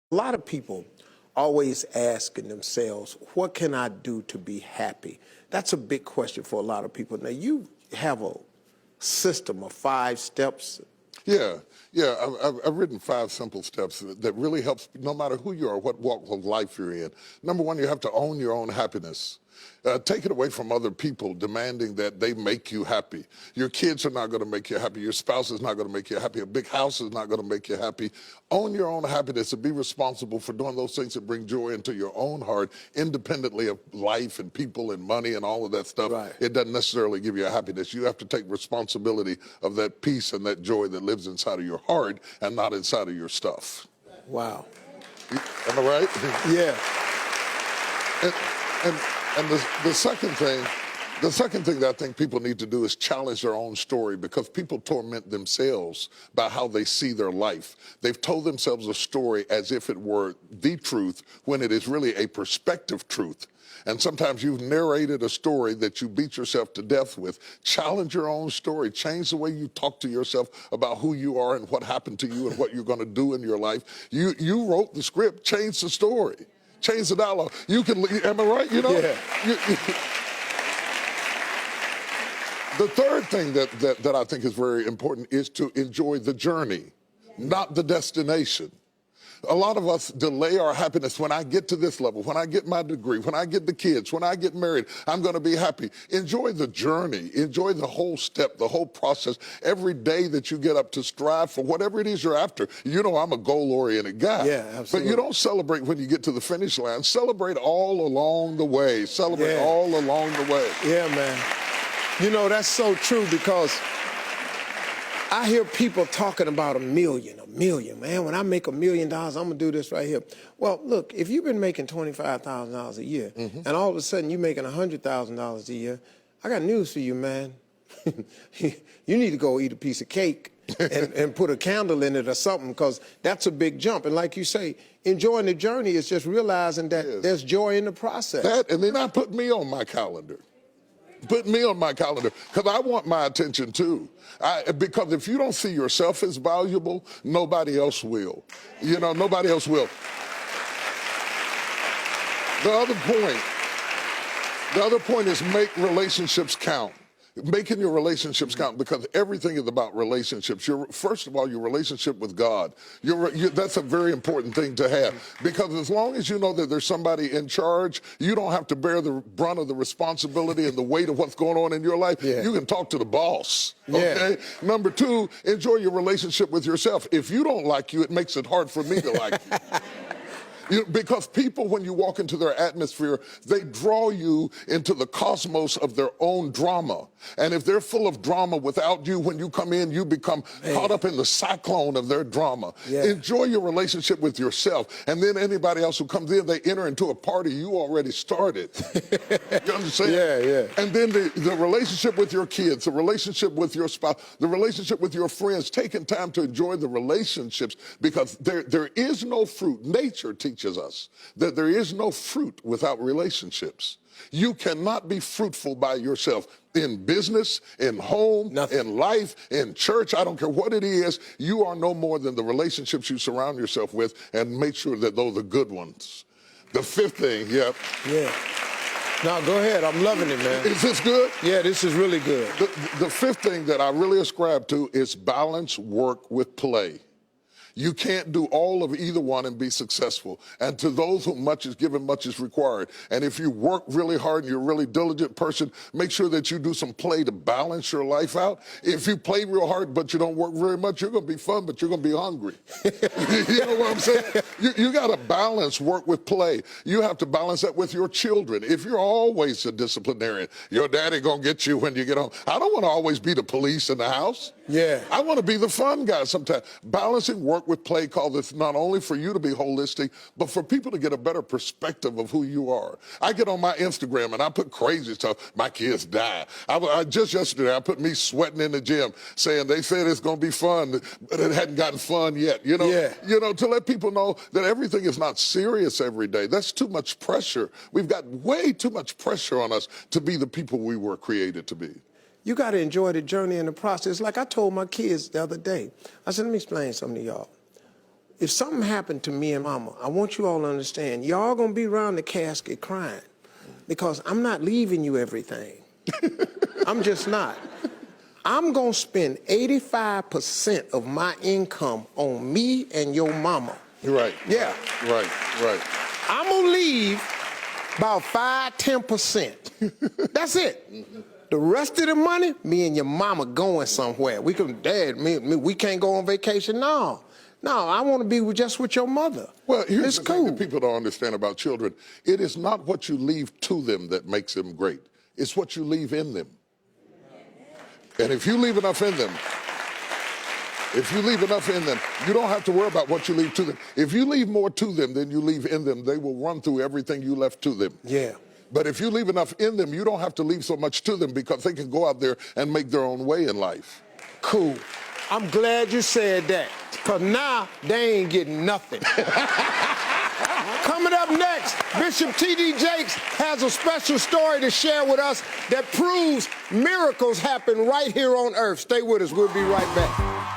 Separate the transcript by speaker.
Speaker 1: A lot of people always asking themselves, what can I do to be happy? That's a big question for a lot of people. Now, you have a system of 5 steps.
Speaker 2: Yeah. I've written 5 simple steps that really helps no matter who you are, what walk of life you're in. Number 1, you have to own your own happiness. Take it away from other people demanding that they make you happy. Your kids are not going to make you happy. Your spouse is not going to make you happy. A big house is not going to make you happy. Own your own happiness and be responsible for doing those things that bring joy into your own heart, independently of life and people and money and all of that stuff.
Speaker 1: Right.
Speaker 2: It doesn't necessarily give you a happiness. You have to take responsibility of that peace and that joy that lives inside of your heart and not inside of your stuff.
Speaker 1: Wow.
Speaker 2: Am I right?
Speaker 1: Yeah.
Speaker 2: And the second thing that I think people need to do is challenge their own story, because people torment themselves by how they see their life. They've told themselves a story as if it were the truth when it is really a perspective truth. And sometimes you've narrated a story that you beat yourself to death with. Challenge your own story. Change the way you talk to yourself about who you are and what happened to you and what you're going to do in your life. You wrote the script. Change the story. Change the dialogue. You can, am I right? You know?
Speaker 1: Yeah.
Speaker 2: The third thing that I think is very important is to enjoy the journey, not the destination. A lot of us delay our happiness. When I get to this level, when I get my degree, when I get the kids, when I get married, I'm going to be happy. Enjoy the journey. Enjoy the whole step, the whole process. Every day that you get up to strive for whatever it is you're after. You know, I'm a goal-oriented guy.
Speaker 1: Yeah, absolutely.
Speaker 2: But you don't celebrate when you get to the finish line. Celebrate all along the way. Celebrate all along the way.
Speaker 1: Yeah, man. You know, that's so true, because I hear people talking about a million, man. When I make $1 million, I'm going to do this right here. Well, look, if you've been making $25,000 a year, and all of a sudden you're making $100,000 a year, I got news for you, man. You need to go eat a piece of cake and put a candle in it or something, because that's a big jump. And like you say, enjoying the journey is just realizing that there's joy in the process.
Speaker 2: That, and then I put me on my calendar. Put me on my calendar, because I want my attention too. Because if you don't see yourself as valuable, nobody else will. You know, nobody else will. The other point is make relationships count. Making your relationships count, because everything is about relationships. First of all, your relationship with God. That's a very important thing to have, because as long as you know that there's somebody in charge, you don't have to bear the brunt of the responsibility and the weight of what's going on in your life.
Speaker 1: Yeah.
Speaker 2: You can talk to the boss. Okay. Number 2, enjoy your relationship with yourself. If you don't like you, it makes it hard for me to like you. Because people, when you walk into their atmosphere, they draw you into the cosmos of their own drama. And if they're full of drama without you, when you come in, you become caught up in the cyclone of their drama.
Speaker 1: Yeah.
Speaker 2: Enjoy your relationship with yourself. And then anybody else who comes in, they enter into a party you already started. You understand?
Speaker 1: Yeah.
Speaker 2: And then the relationship with your kids, the relationship with your spouse, the relationship with your friends, taking time to enjoy the relationships, because there is no fruit. Nature teaches us that there is no fruit without relationships. You cannot be fruitful by yourself. In business, in home, in life, in church, I don't care what it is, you are no more than the relationships you surround yourself with, and make sure that those are good ones. The 5th thing,
Speaker 1: Yeah. No, go ahead. I'm loving it, man.
Speaker 2: Is this good?
Speaker 1: Yeah, this is really good.
Speaker 2: The 5th thing that I really ascribe to is balance work with play. You can't do all of either one and be successful. And to those whom much is given, much is required. And if you work really hard and you're a really diligent person, make sure that you do some play to balance your life out. If you play real hard but you don't work very much, you're going to be fun, but you're going to be hungry. You know what I'm saying? You got to balance work with play. You have to balance that with your children. If you're always a disciplinarian, your daddy going to get you when you get home. I don't want to always be the police in the house.
Speaker 1: Yeah.
Speaker 2: I want to be the fun guy sometimes. Balancing work with play call this not only for you to be holistic, but for people to get a better perspective of who you are. I get on my Instagram and I put crazy stuff. My kids die. Just yesterday, I put me sweating in the gym saying they said it's going to be fun, but it hadn't gotten fun yet. You know, to let people know that everything is not serious every day. That's too much pressure. We've got way too much pressure on us to be the people we were created to be.
Speaker 1: You got to enjoy the journey and the process. Like I told my kids the other day, I said, let me explain something to y'all. if something happened to me and Mama, I want you all to understand, y'all gonna be around the casket crying because I'm not leaving you everything. I'm just not. I'm gonna spend 85% of my income on me and your mama.
Speaker 2: Right.
Speaker 1: Yeah.
Speaker 2: Right.
Speaker 1: I'm gonna leave about 5–10%. That's it. The rest of the money, me and your mama going somewhere. We can, Dad, we can't go on vacation. No, I want to be just with your mother.
Speaker 2: Well, here's
Speaker 1: it's
Speaker 2: the
Speaker 1: cool.
Speaker 2: thing that people don't understand about children. It is not what you leave to them that makes them great. It's what you leave in them. And if you leave enough in them, you don't have to worry about what you leave to them. If you leave more to them than you leave in them, they will run through everything you left to them.
Speaker 1: Yeah.
Speaker 2: But if you leave enough in them, you don't have to leave so much to them because they can go out there and make their own way in life.
Speaker 1: Cool. I'm glad you said that, because now they ain't getting nothing. Coming up next, Bishop T.D. Jakes has a special story to share with us that proves miracles happen right here on earth. Stay with us. We'll be right back.